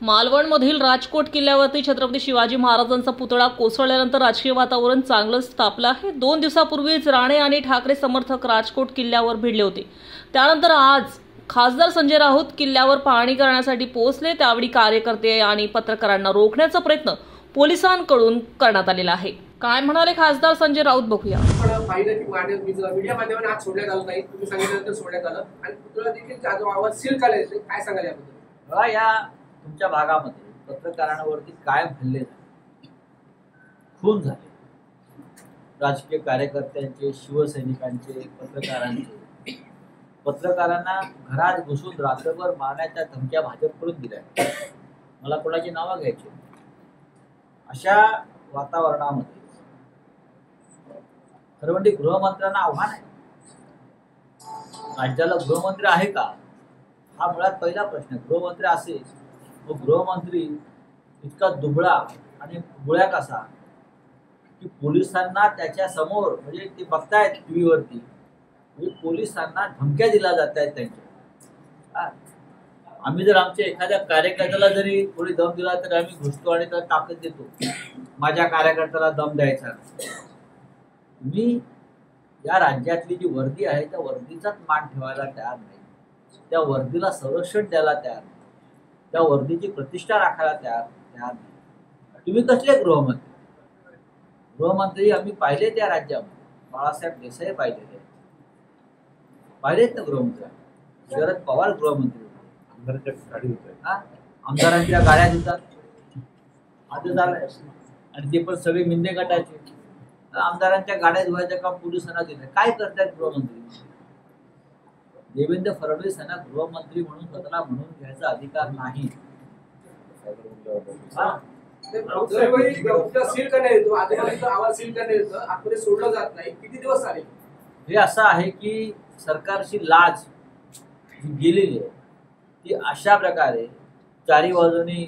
मालवणमधील राजकोट किल्ल्यावरती छत्रपती शिवाजी महाराजांचा पुतळा कोसळल्यानंतर राजकीय वातावरण चांगलंच तापलं आहे। 2 दिवसापूर्वीच राणे आणि ठाकरे समर्थक राजकोट किल्ल्यावर भिडले होते। त्यानंतर आज खासदार संजय राऊत किल्ल्यावर पाहणी करण्यासाठी पोहोचले। त्यावेळी कार्यकर्ते आणि पत्रकारांना रोखण्याचा प्रयत्न पोलिसांकडून करण्यात आलेला आहे। काय म्हणाले खासदार संजय राऊत बघूया। पण पाहिलं की मीडिया माध्यमाने आज सोडण्यात आलं नाही, तुम्ही सांगितल्यानंतर सोडण्यात आलं आणि पुतळा देखील आवाज सील करायचे, काय सांगाल याबद्दल? या तुमच्या भागामध्ये पत्रकारांवरती काय हल्ले झाले, खून झाले, राजकीय कार्यकर्त्यांचे, शिवसैनिकांचे, पत्रकारांना घरात घुसून रात्रभर मारण्याच्या धमक्या भाजपकडून दिल्या। मला कोणाची नावं घ्यायची। अशा वातावरणामध्ये खरं म्हणजे गृहमंत्र्यांना आव्हान आहे, राज्याला गृहमंत्री आहे का हा मुळात पहिला प्रश्न। गृहमंत्री असेल तो गृहमंत्री इतका दुबळा आणि बुळ्या कसा की पोलिसांना त्याच्या समोर म्हणजे ते बघतायत टीव्हीवरती, म्हणजे पोलिसांना धमक्या दिल्या जात आहेत त्यांच्या। आम्ही जर आमच्या एखाद्या कार्यकर्त्याला जरी थोडी दम दिला तर आम्ही घुसतो आणि त्याला ताकद देतो, माझ्या कार्यकर्त्याला दम द्यायचा। तुम्ही या राज्यातली जी वर्दी आहे त्या वर्दीचाच मान ठेवायला तयार नाही, त्या वर्दीला संरक्षण द्यायला तयार नाही, त्या वर्दीची प्रतिष्ठा राखायला तयार नाही। तुम्ही कसले गृहमंत्री आम्ही पाहिले त्या राज्यामध्ये, बाळासाहेब देसाई पाहिलेत ना गृहमंत्री, शरद पवार गृहमंत्री होते, आमदारांच्या गाड्या देतात आता झालंय, आणि ते पण सगळे मिंदे गटाचे। आमदारांच्या गाड्या धुवायचं काम पोलिसांना दिलं, काय करतात गृहमंत्री? देवेंद्र फडणवीस यांना गृहमंत्री म्हणून स्वतःला म्हणून घ्यायचा अधिकार नाही। सोडलं जात नाही, किती दिवस झाले? हे असं आहे की सरकारची लाज गेलेली आहे ती अशा प्रकारे चारी बाजूनी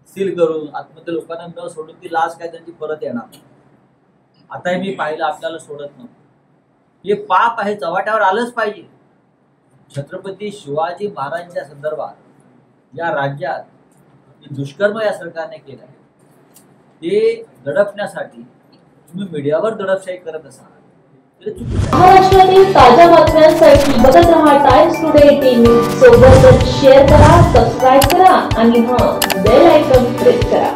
सील करून आतमध्ये लोकांना न सोडून ती लाज काय त्यांची परत येणार। आता मी पाहिलं आपल्याला सोडत नव्हतं, हे पाप आहे, चव्हाट्यावर आलंच पाहिजे। छत्रपती शिवाजी महाराजांच्या संदर्भात या राज्यात दुष्कर्म या सरकारने केलं आहे, ते दडपण्यासाठी तुम्ही मीडियावर दडपशाही करत असाल तर चुकीचं आहे। महाराष्ट्रातील ताज्या बातम्यांसाठी बघत रहा टाइम्स टुडे टीव्ही। सोबतच शेअर करा, सबस्क्राईब करा आणि बेल आयकॉन प्रेस करा।